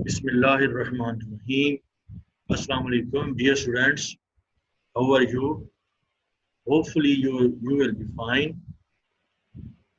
Bismillah ar-Rahman ar-Rahim. Assalamu alaikum, dear students. How are you? Hopefully you will be fine.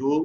2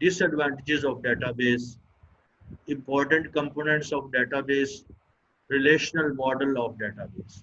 disadvantages of database, important components of database, relational model of database।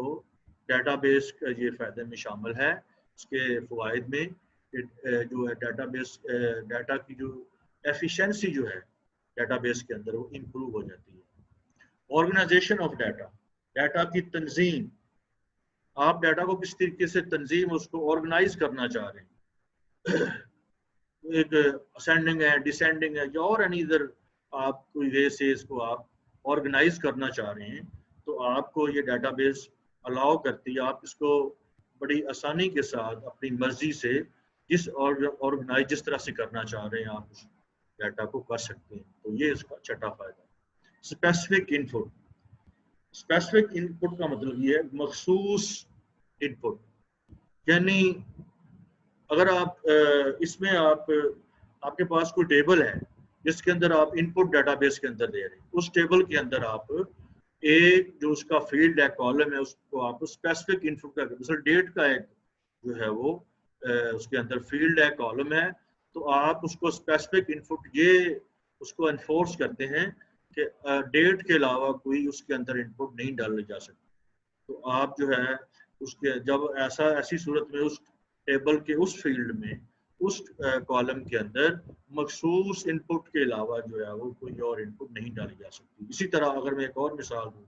تو data base کا یہ فائدے میں شامل ہے. اس کے فوائد میں جو ہے ڈیٹا بیس ڈیٹا کی جو ایفیشنسی جو ہے ڈیٹا بیس کے اندر وہ امپروو ہو جاتی ہے. آرگنائزیشن آف ڈیٹا, ڈیٹا کی تنظیم, آپ ڈیٹا کو کس طریقے سے تنظیم اس کو آرگنائز کرنا چاہ رہے ہیں, ایک اسینڈنگ ہے, ڈسینڈنگ ہے, یا اور اینی ادھر آپ کوئی وے سے اس کو آپ آرگنائز کرنا چاہ رہے ہیں, تو آپ کو یہ ڈیٹا بیس الاؤ کرتی ہے. آپ اس کو بڑی آسانی کے ساتھ اپنی مرضی سے جس طرح سے کرنا چاہ رہے ہیں آپ اس ڈیٹا کو کر سکتے ہیں. تو یہ اس کا چھٹا فائدہ. اسپیسیفک ان پٹ, اسپیسیفک ان پٹ کا مطلب یہ ہے مخصوص ان پٹ, یعنی اگر آپ اس میں آپ کے پاس کوئی ٹیبل ہے جس کے اندر آپ ان پٹ ڈیٹا بیس کے اندر دے رہے ہیں, اس ٹیبل کے اندر آپ ایک جو اس کا فیلڈ ہے, کالم ہے, اس کو آپ اسپیسیفک ان پٹ کا, مثلا ڈیٹ کا ایک جو ہے وہ اس کے اندر فیلڈ ہے, کالم ہے, تو آپ اس کو اسپیسیفک ان پٹ یہ اس کو انفورس کرتے ہیں کہ ڈیٹ کے علاوہ کوئی اس کے اندر ان پٹ نہیں ڈالے جا سکتا. تو آپ جو ہے اس کے جب ایسی صورت میں اس ٹیبل کے اس فیلڈ میں اس کالم کے اندر مخصوص ان پٹ کے علاوہ جو ہے وہ کوئی اور ان پٹ نہیں ڈالی جا سکتی. اسی طرح اگر میں ایک اور مثال دوں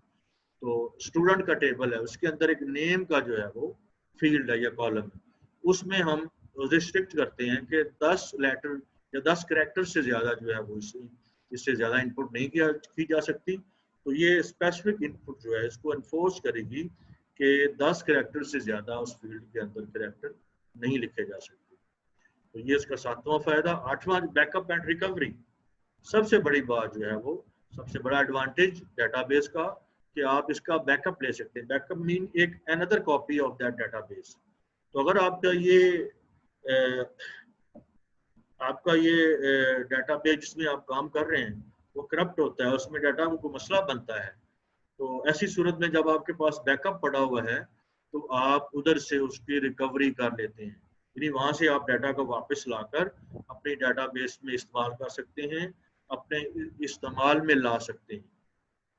تو اسٹوڈنٹ کا ٹیبل ہے, اس کے اندر ایک نیم کا جو ہے وہ فیلڈ ہے یا کالم ہے, اس میں ہم ریسٹرکٹ کرتے ہیں کہ 10 لیٹر یا 10 کریکٹر سے زیادہ جو ہے وہ اس سے زیادہ ان پٹ نہیں کی جا سکتی. تو یہ اسپیسیفک ان پٹ جو ہے اس کو انفورس کرے گی کہ 10 کریکٹر سے زیادہ اس فیلڈ کے اندر کریکٹر نہیں لکھے جا سکتے. تو یہ اس کا 7واں فائدہ. 8واں بیک اپ اینڈ ریکوری, سب سے بڑی بات جو ہے وہ سب سے بڑا ایڈوانٹیج ڈیٹا بیس کا کہ آپ اس کا بیک اپ لے سکتے ہیں. بیک اپ مین ایک اندر copy of that database. تو اگر آپ کا یہ ڈیٹا بیس جس میں آپ کام کر رہے ہیں وہ کرپٹ ہوتا ہے, اس میں ڈیٹا کو کوئی مسئلہ بنتا ہے, تو ایسی صورت میں جب آپ کے پاس بیک اپ پڑا ہوا ہے تو آپ ادھر سے اس کی ریکوری کر لیتے ہیں, یعنی وہاں سے آپ ڈیٹا کو واپس لا کر اپنی ڈیٹا بیس میں استعمال کر سکتے ہیں, اپنے استعمال میں لا سکتے ہیں.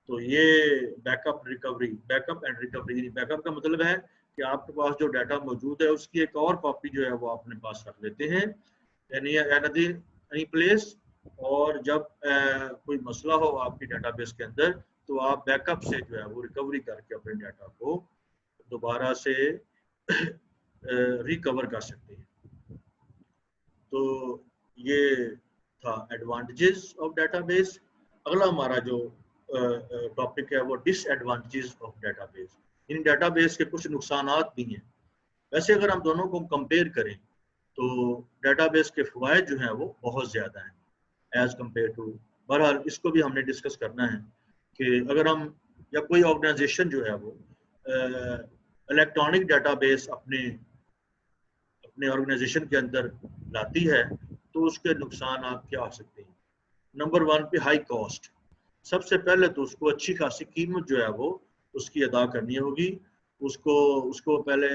تو یہ back up recovery, back up and recovery, یعنی بیک اپ کا مطلب ہے کہ آپ کے پاس جو ڈیٹا موجود ہے اس کی ایک اور کاپی جو ہے وہ اپنے پاس رکھ لیتے ہیں, یعنی اینی پلیس, اور جب کوئی مسئلہ ہو آپ کی ڈیٹا بیس کے اندر تو آپ بیک اپ سے جو ہے وہ ریکوری کر کے اپنے ڈیٹا کو دوبارہ سے ریکور کر سکتے ہیں. تو یہ تھا ایڈوانٹیجز آف ڈیٹا بیس. اگلا ہمارا جو ٹاپک ہے وہ disadvantages of database. ان ڈیٹا بیس کے کچھ نقصانات بھی ہیں. ویسے اگر ہم دونوں کو کمپیئر کریں تو ڈیٹا بیس کے فوائد جو ہیں وہ بہت زیادہ ہیں ایز کمپیئر ٹو. بہرحال اس کو بھی ہم نے ڈسکس کرنا ہے کہ اگر ہم یا کوئی آرگنائزیشن جو ہے وہ الیکٹرانک ڈیٹا بیس اپنے آرگنائزیشن کے اندر لاتی ہے تو اس کے نقصانات کیا ہو سکتے ہیں. نمبر 1 پہ ہائی کاسٹ. سب سے پہلے تو اس کو اچھی خاصی قیمت جو ہے وہ اس کی ادا کرنی ہوگی. اس کو پہلے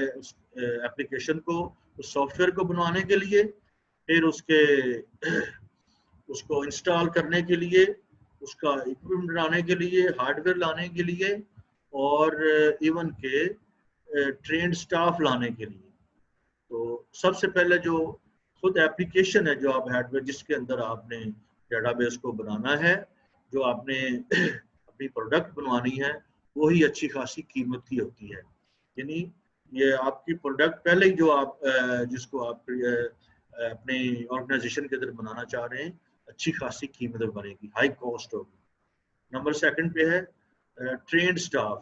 اپلیکیشن کو اس سافٹ ویئر کو بنوانے کے لیے, پھر اس کو انسٹال کرنے کے لیے, اس کا اکوپمنٹ لانے کے لیے, ہارڈ ویئر لانے کے لیے, اور ایون کہ ٹرینڈ سٹاف لانے کے لیے. تو سب سے پہلے جو خود ایپلیکیشن ہے جو آپ ہارڈ ویئر جس کے اندر آپ نے ڈیٹا بیس کو بنانا ہے, جو آپ نے اپنی پروڈکٹ بنوانی ہے, وہی اچھی خاصی قیمت کی ہوتی ہے. یعنی یہ آپ کی پروڈکٹ پہلے ہی جو آپ جس کو آپ اپنے آرگنائزیشن کے اندر بنانا چاہ رہے ہیں اچھی خاصی قیمت بنے گی, ہائی کاسٹ ہوگی. نمبر 2 پہ ہے ٹرینڈ سٹاف.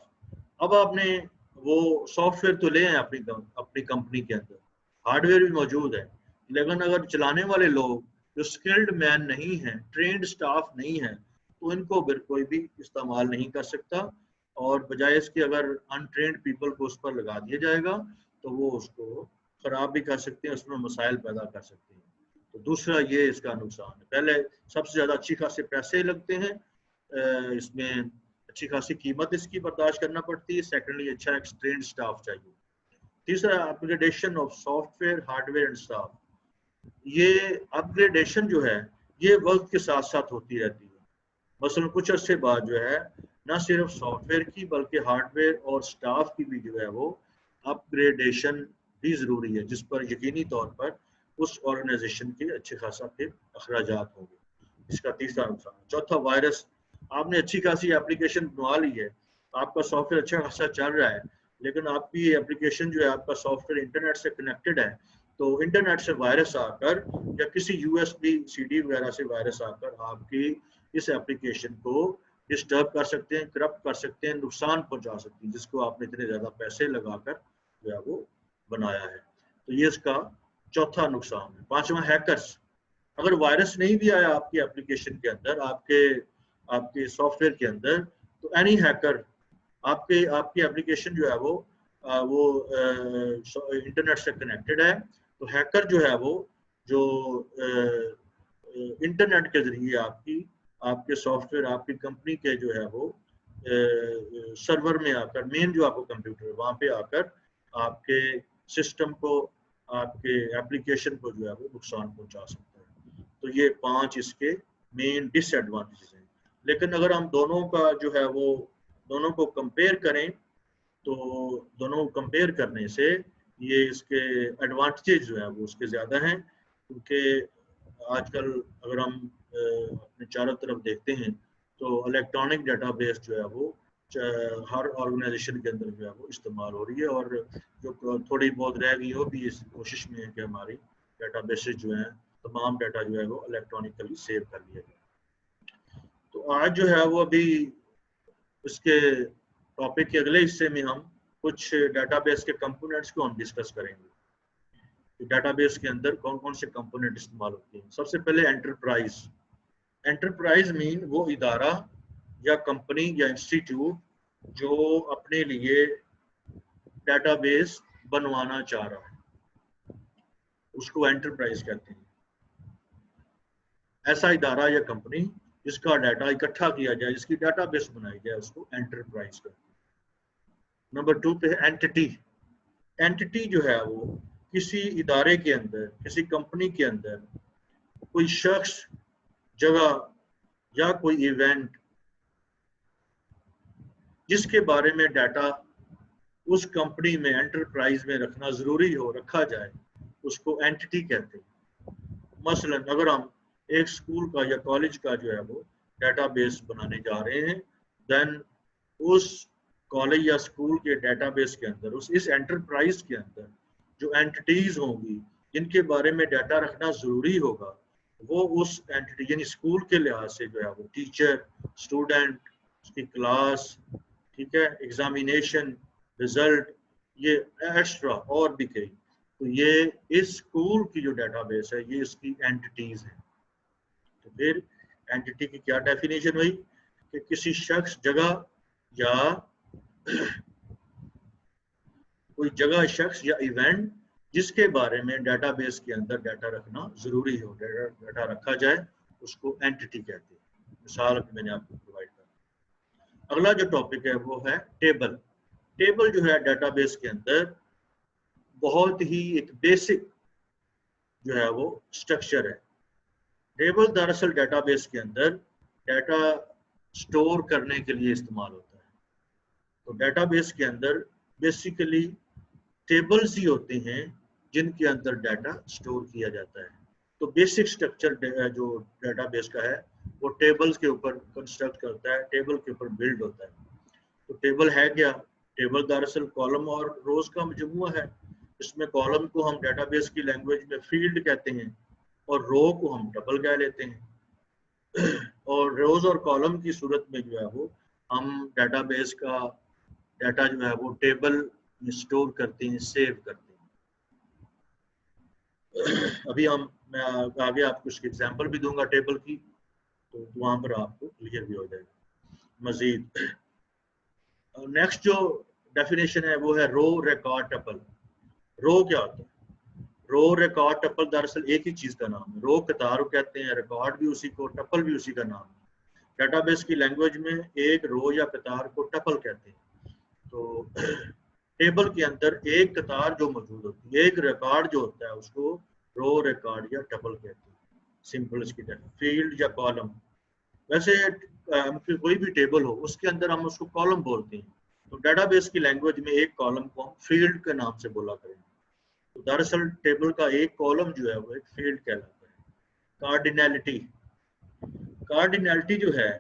اب آپ نے وہ سافٹ ویئر تو لے ہیں اپنی کمپنی کے اندر, ہارڈ ویئر بھی موجود ہے, لیکن اگر چلانے والے لوگ جو اسکلڈ مین نہیں ہیں, ٹرینڈ سٹاف نہیں ہیں, تو ان کو کوئی بھی استعمال نہیں کر سکتا, اور بجائے اس کے اگر انٹرینڈ پیپل کو اس پر لگا دیا جائے گا تو وہ اس کو خراب بھی کر سکتے ہیں, اس میں مسائل پیدا کر سکتے ہیں. تو دوسرا یہ اس کا نقصان ہے. پہلے سب سے زیادہ اچھی خاصے پیسے لگتے ہیں, اس میں اچھی خاصی قیمت اس کی برداشت کرنا پڑتی ہے. سیکنڈلی اچھا ٹرینڈ سٹاف چاہیے. تیسرا upgradation of software, hardware and staff. یہ اپ گریڈیشن جو ہے یہ وقت کے ساتھ ساتھ ہوتی رہتی ہے. مثلا کچھ عرصے بعد جو ہے نہ صرف سافٹ ویئر کی بلکہ ہارڈ ویئر اور سٹاف کی بھی جو ہے وہ اپ گریڈیشن بھی ضروری ہے، جس پر یقینی طور پر اس آرگنائزیشن کے اچھے خاصا پھر اخراجات ہوں گے۔ اس کا تیسرا نقصان۔ چوتھا، وائرس۔ آپ نے اچھی خاصی اپلیکیشن بنا لی ہے، آپ کا سافٹ ویئر اچھا خاصا چل رہا ہے، لیکن آپ کی اپلیکیشن جو ہے، آپ کا سافٹ ویئر انٹرنیٹ سے کنیکٹڈ ہے، تو انٹرنیٹ سے وائرس آ کر یا کسی U S B C D وغیرہ سے وائرس آ کر آپ کی اس اپلیکیشن کو ڈسٹرب کر سکتے ہیں، کرپٹ کر سکتے ہیں، نقصان پہنچا سکتے ہیں، جس کو آپ نے اتنے زیادہ پیسے لگا کر جو ہے وہ بنایا ہے۔ تو یہ اس کا چوتھا نقصان ہے۔ پانچواں، ہیکرز۔ اگر وائرس نہیں بھی آیا آپ کی اپلیکیشن کے اندر، آپ کے سافٹ ویئر کے اندر، تو اینی ہیکر آپ کی اپلیکیشن جو ہے وہ انٹرنیٹ سے کنیکٹڈ ہے، تو ہیکر جو ہے وہ جو انٹرنیٹ کے ذریعے آپ کے سافٹ ویئر، آپ کی کمپنی کے جو ہے وہ سرور میں آ کر، مین جو آپ کو کمپیوٹر ہے وہاں پہ آ کر آپ کے سسٹم کو، آپ کے ایپلیکیشن کو جو ہے وہ نقصان پہنچا سکتا ہے۔ تو یہ 5 اس کے مین ڈس ایڈوانٹیجز ہیں۔ لیکن اگر ہم دونوں کا جو ہے وہ دونوں کو کمپیئر کریں، تو دونوں کو کمپیئر کرنے سے یہ اس کے ایڈوانٹیجز جو ہے وہ اس کے زیادہ ہیں، کیونکہ آج کل اگر ہم اپنے چاروں طرف دیکھتے ہیں تو الیکٹرانک ڈیٹا بیس جو ہے وہ ہر آرگنائزیشن کے اندر جو ہے وہ استعمال ہو رہی ہے، اور جو تھوڑی بہت رہ گئی وہ بھی اس کوشش میں ہے کہ ہماری ڈیٹا بیسز جو ہیں، تمام ڈیٹا جو ہے وہ الیکٹرانکلی سیو کر لیا جائے۔ تو آج جو ہے وہ ابھی اس کے ٹاپک کے اگلے حصے میں ہم کچھ ڈیٹا بیس کے کمپوننٹس کو ہم ڈسکس کریں گے۔ ڈیٹا بیس کے اندر کون کون سے کمپوننٹ استعمال ہوتے ہیں۔ سب سے پہلے انٹرپرائز۔ انٹرپرائز مین وہ ادارہ یا کمپنی یا انسٹیٹیوٹ جو اپنے لیے ڈیٹا بیس بنوانا چاہ رہا ہے، اس کو انٹرپرائز کہتے ہیں۔ ایسا ادارہ یا کمپنی جس کا ڈیٹا اکٹھا کیا جائے، جس کی ڈیٹا بیس بنائی جائے، اس کو انٹرپرائز کہتے ہیں۔ نمبر 2 پہ اینٹی۔ اینٹی جو ہے وہ کسی ادارے کے اندر، کسی کمپنی کے اندر کوئی شخص، جگہ یا کوئی ایونٹ جس کے بارے میں ڈیٹا اس کمپنی میں، انٹرپرائز میں رکھنا ضروری ہو، رکھا جائے، اس کو اینٹی کہتے ہیں۔ مثلا اگر ہم ایک سکول کا یا کالج کا جو ہے وہ ڈیٹا بیس بنانے جا رہے ہیں، دین اس کالج یا سکول کے ڈیٹا بیس کے اندر، اس انٹرپرائز کے اندر جو اینٹیز ہوں گی جن کے بارے میں ڈیٹا رکھنا ضروری ہوگا، وہ اس اینٹی یعنی سکول کے لحاظ سے جو ہے وہ ٹیچر، اسٹوڈنٹ، اس کی کلاس، ٹھیک ہے، ایگزامینیشن، رزلٹ، یہ ایکسٹرا اور بھی کئی، تو یہ اس اسکول کی جو ڈیٹا بیس ہے یہ اس کی اینٹیز ہیں۔ تو پھر اینٹی کی کیا ڈیفینیشن ہوئی کہ کسی شخص، جگہ یا کوئی جگہ، شخص یا ایونٹ جس کے بارے میں ڈیٹا بیس کے اندر ڈیٹا رکھنا ضروری ہو، ڈیٹا رکھا جائے، اس کو اینٹی کہتے ہیں۔ مثال میں نے آپ کو پرووائڈ کر۔ اگلا جو ٹاپک ہے وہ ہے ٹیبل۔ ٹیبل جو ہے ڈیٹا بیس کے اندر بہت ہی ایک بیسک جو ہے وہ اسٹرکچر ہے۔ ٹیبل دراصل ڈیٹا بیس کے اندر ڈیٹا سٹور کرنے کے لیے استعمال ہوتا ہے۔ تو ڈیٹا بیس کے اندر بیسیکلی ٹیبلز ہی ہوتے ہیں جن کے اندر ڈیٹا سٹور کیا جاتا ہے۔ تو بیسک سٹرکچر جو ڈیٹا بیس کا ہے وہ ٹیبلز کے اوپر کنسٹرکٹ کرتا ہے، ٹیبل کے اوپر بلڈ ہوتا ہے۔ تو ٹیبل ہے کیا؟ ٹیبل دراصل کالم اور روز کا مجموعہ ہے۔ اس میں کالم کو ہم ڈیٹا بیس کی لینگویج میں فیلڈ کہتے ہیں، اور رو کو ہم ٹپل کہہ لیتے ہیں۔ اور روز اور کالم کی صورت میں جو ہے وہ ہم ڈیٹا بیس کا ڈیٹا جو ہے وہ ٹیبل میں سٹور کرتے ہیں، سیو کرتے ہیں۔ ابھی میں آگے آپ کو اس کی ایگزامپل بھی دوں گا ٹیبل کی، تو وہاں پر آپ کو کلیئر بھی ہو جائے گا مزید۔ نیکسٹ جو ڈیفینیشن ہے وہ ہے رو ریکارڈ ٹپل۔ رو کیا ہوتا ہے؟ رو ریکارڈ ٹپل دراصل ایک ہی چیز کا نام ہے۔ رو قطار کہتے ہیں، ریکارڈ بھی اسی کو، ٹپل بھی اسی کا نام ہے۔ ڈیٹا بیس کی لینگویج میں ایک رو یا قطار کو ٹپل کہتے ہیں۔ تو ٹیبل کے اندر ایک قطار جو موجود ہوتی ہے، ایک ریکارڈ جو ہوتا ہے، اس کو رو ریکارڈ یا ٹپل کہتے ہیں۔ سمپل اس کی فیلڈ یا کالم، ویسے کوئی بھی ٹیبل ہو اس کے اندر ہم اس کو کالم بولتے ہیں، تو ڈیٹا بیس کی لینگویج میں ایک کالم کو ہم فیلڈ کے نام سے بولا کریں گے. تو دراصل ٹیبل کا ایک کالم جو ہے وہ ایک فیلڈ کہلاتا ہے. کارڈینیلٹی، کارڈینیلٹی جو ہے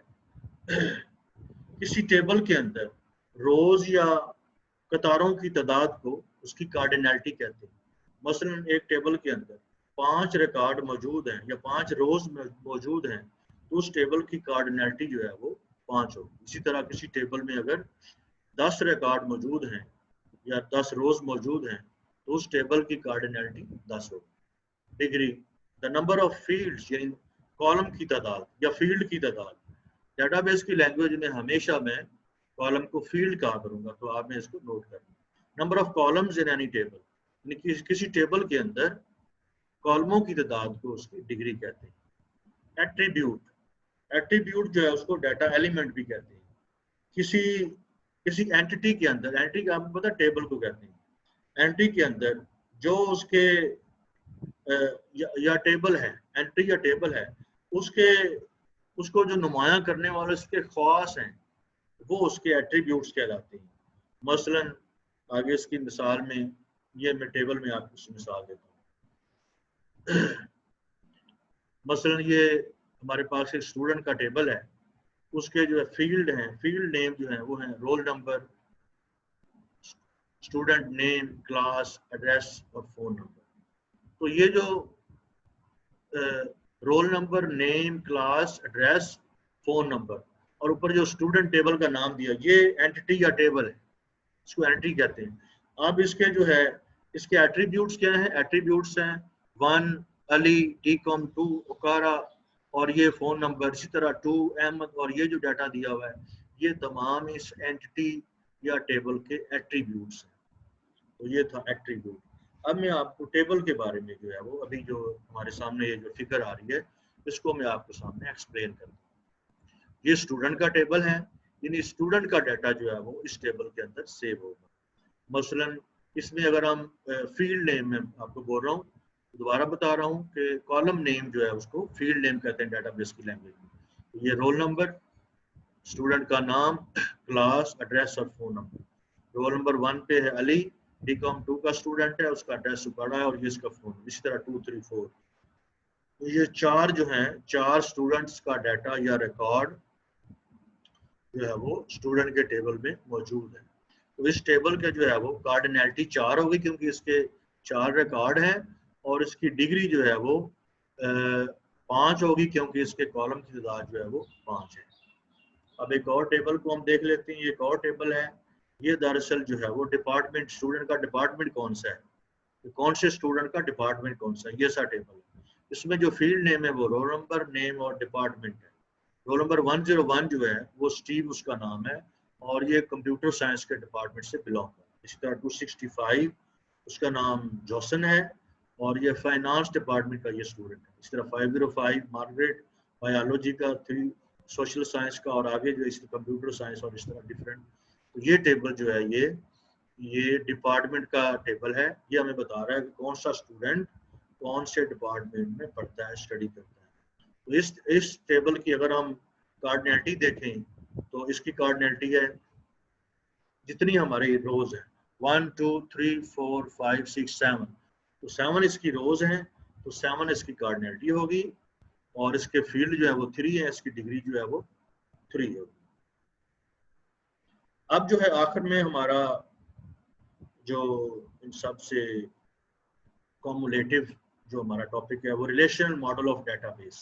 کسی ٹیبل کے اندر روز یا قطاروں کی تعداد کو اس کی کارڈینیلٹی کہتے ہیں. مثلا ایک ٹیبل کے اندر 5 ریکارڈ موجود ہیں یا 5 روز موجود ہیں تو اس ٹیبل کی کارڈینیلٹی جو ہے وہ 5 ہوگی. اسی طرح کسی ٹیبل میں اگر 10 ریکارڈ موجود ہیں یا 10 روز موجود ہیں تو اس ٹیبل کی کارڈینیلٹی 10 ہوگی. Degree, the number of fields, یعنی کالم کی تعداد یا فیلڈ کی تعداد. ڈیٹا بیس کی لینگویج میں ہمیشہ میں کالم کو فیلڈ کہا کروں گا، تو آپ نے اس کو نوٹ کرنا. Number of columns in any table, یعنی کسی ٹیبل کے اندر کالموں کی تعداد کو اس کی ڈگری کہتے ہیں. ایٹریبیوٹ، ایٹریبیوٹ جو ہے اس کو ڈیٹا ایلیمنٹ بھی کہتے ہیں. کسی اینٹی کے اندر، اینٹی کا آپ کو پتا ٹیبل کو کہتے ہیں، اینٹی کے اندر جو اس کے یا ٹیبل ہے، اینٹری یا ٹیبل ہے، اس کو جو نمایاں کرنے والے اس کے خواص ہیں وہ اس کے ایٹریبیوٹس کہلاتے ہیں. مثلا آگے اس کی مثال میں یہ میں ٹیبل میں آپ کو مثال دیتا ہوں. مثلا یہ ہمارے پاس ایک اسٹوڈنٹ کا ٹیبل ہے، اس کے جو ہے فیلڈ ہیں، فیلڈ نیم جو ہیں وہ ہیں roll number, student name, class, address اور فون نمبر. تو یہ جو رول نمبر، نیم، کلاس، ایڈریس، فون نمبر اور اوپر جو اسٹوڈنٹ ٹیبل کا نام دیا، یہ اینٹی یا ٹیبل ہے، اس کو اینٹری کہتے ہیں. اب اس کے جو ہے اس کے ایٹریبیوٹس کیا ہیں؟ ایٹریبیوٹس ہیں 1 علی، ٹی-کام 2 اوکارا اور یہ فون نمبر، اسی طرح 2 احمد، اور یہ جو ڈیٹا دیا ہوا ہے یہ تمام اس اینٹی یا ٹیبل کے ایٹریبیوٹس ہیں. تو یہ تھا ایٹریبیوٹ. اب میں آپ کو ٹیبل کے بارے میں جو ہے وہ ابھی جو ہمارے سامنے یہ جو فگر آ رہی ہے اس کو میں آپ کے سامنے ایکسپلین کروں. یہ اسٹوڈنٹ کا ٹیبل ہے، یعنی اسٹوڈنٹ کا ڈیٹا جو ہے وہ اس ٹیبل کے اندر سیو ہوگا. مثلا اس میں اگر ہم فیلڈ نیم میں آپ کو بول رہا ہوں، دوبارہ بتا رہا ہوں کہ کالم نیم جو ہے اس کو فیلڈ نیم کہتے ہیں ڈیٹا بیس کی لینگویج میں. یہ رول نمبر، اسٹوڈنٹ کا نام، کلاس، ایڈریس اور فون نمبر. رول نمبر 1 پہ ہے علی، ٹی-کام 2 کا اسٹوڈنٹ ہے، اس کا ایڈریس بڑا ہے اور یہ اس کا فون. اسی طرح 2 3 4. تو یہ 4 جو ہیں 4 اسٹوڈنٹس کا ڈیٹا یا ریکارڈ جو ہے وہ اسٹوڈنٹ کے ٹیبل میں موجود ہے. تو اس ٹیبل کے جو ہے وہ کارڈینیلٹی 4 ہوگی کیونکہ اس کے 4 ریکارڈ ہیں، اور اس کی ڈگری جو ہے وہ 5 ہوگی کیونکہ اس کے کالم کی تعداد جو ہے وہ 5 ہے. اب ایک اور ٹیبل کو ہم دیکھ لیتے ہیں. یہ ایک اور ٹیبل ہے. یہ دراصل جو ہے وہ ڈپارٹمنٹ، اسٹوڈنٹ کا ڈپارٹمنٹ کون سا ہے، کون سے اسٹوڈنٹ کا ڈپارٹمنٹ کون سا ہے، یہ سا ٹیبل ہے. اس میں جو فیلڈ نیم ہے وہ رول نمبر، نیم اور ڈپارٹمنٹ ہے. رول نمبر 101 جو ہے وہ اسٹیو اس کا نام ہے اور یہ کمپیوٹر سائنس کے ڈپارٹمنٹ سے بلانگ کرتا ہے. اسی طرح 265 اس کا نام جوسن ہے اور یہ فائنانس ڈپارٹمنٹ کا یہ اسٹوڈنٹ ہے. اس طرح 505 مارگریٹ، بایولوجی کا، 3 سوشل سائنس کا، اور آگے جو اس کمپیوٹر سائنس اور اس طرح ڈفرینٹ. تو یہ ٹیبل جو ہے یہ ڈپارٹمنٹ کا ٹیبل ہے. یہ ہمیں بتا رہا ہے کہ کون سا اسٹوڈنٹ کون سے ڈپارٹمنٹ میں پڑھتا ہے، اسٹڈی کرتا ہے. تو اس ٹیبل کی اگر ہم کارڈینیلٹی دیکھیں تو اس کی کارڈینیلٹی ہے جتنی ہماری روز ہیں 1 2 3 4 5 6 7. تو 7 اس کی روز ہیں تو 7 اس کی کارڈینیلٹی ہوگی اور اس کے فیلڈ جو ہے وہ 3 ہے، اس کی ڈگری جو ہے وہ 3 ہوگی. اب جو ہے آخر میں ہمارا جو ان سب سے کومولیٹو جو ہمارا ٹاپک ہے وہ relational model of data base.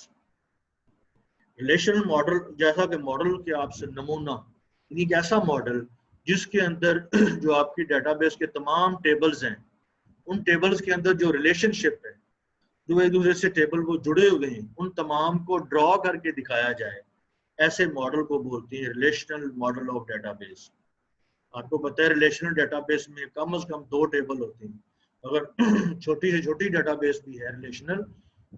Relational model جیسا کہ ماڈل کے آپ سے نمونہ، یعنی ایک ایسا ماڈل جس کے اندر جو آپ کی ڈیٹا بیس کے تمام ٹیبلز ہیں ان ٹیبلز کے اندر جو ریلیشن شپ ہے، جو ایک دوسرے سے ٹیبل وہ جڑے ہوئے ہیں، ان تمام کو ڈرا کر کے دکھایا جائے، ایسے ماڈل کو بولتے ہیں relational model of data base. آپ کو پتہ ہے ریلیشنل ڈیٹا بیس میں کم از کم 2 ٹیبل ہوتے ہیں. اگر چھوٹی سے چھوٹی ڈیٹا بیس بھی ہے ریلیشنل،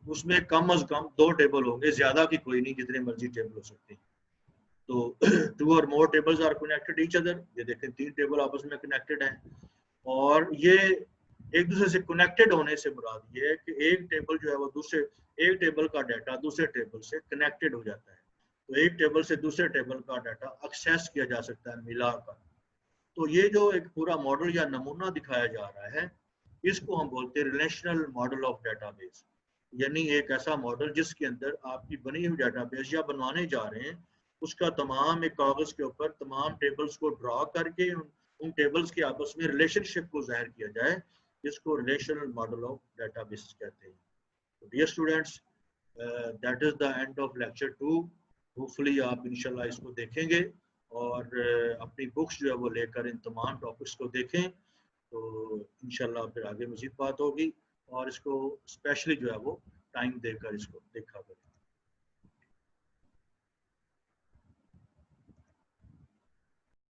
اس میں کم از کم 2 ٹیبل ہوں گے، زیادہ کی کوئی نہیں، جتنے مرضی ٹیبل ہو سکتے ہیں. تو 2 اور more tables are connected each other. یہ دیکھیں 3 ٹیبل آپس میں کنیکٹڈ ہیں، اور یہ ایک دوسرے سے کنیکٹڈ ہونے سے مراد یہ ہے کہ ایک ٹیبل جو ہے وہ ایک ٹیبل کا ڈیٹا دوسرے ٹیبل سے کنیکٹڈ ہو جاتا ہے. تو ایک ٹیبل سے دوسرے ٹیبل کا ڈیٹا ایکسیس کیا جا سکتا ہے ملا کر. تو یہ جو ایک پورا ماڈل یا نمونہ دکھایا جا رہا ہے اس کو ہم بولتے ہیں relational model of data base. یعنی ایک ایسا ماڈل جس کے اندر آپ کی بنی ہوئی ڈیٹا بیس یا بنوانے جا رہے ہیں اس کا تمام ایک کاغذ کے اوپر تمام ٹیبلز کو ڈرا کر کے ان ٹیبلز کے آپس میں ریلیشن شپ کو ظاہر کیا جائے, جس کو relational model of database کہتے ہیں. Dear students, that is the end of lecture 2. Hopefully آپ انشاءاللہ اس کو دیکھیں گے اور اپنی بکس جو ہے وہ لے کر ان تمام ٹاپکس کو دیکھیں تو انشاءاللہ پھر آگے مزید بات ہوگی, اور اس کو اسپیشلی جو ہے وہ ٹائم دے کر اس کو دیکھا کریں.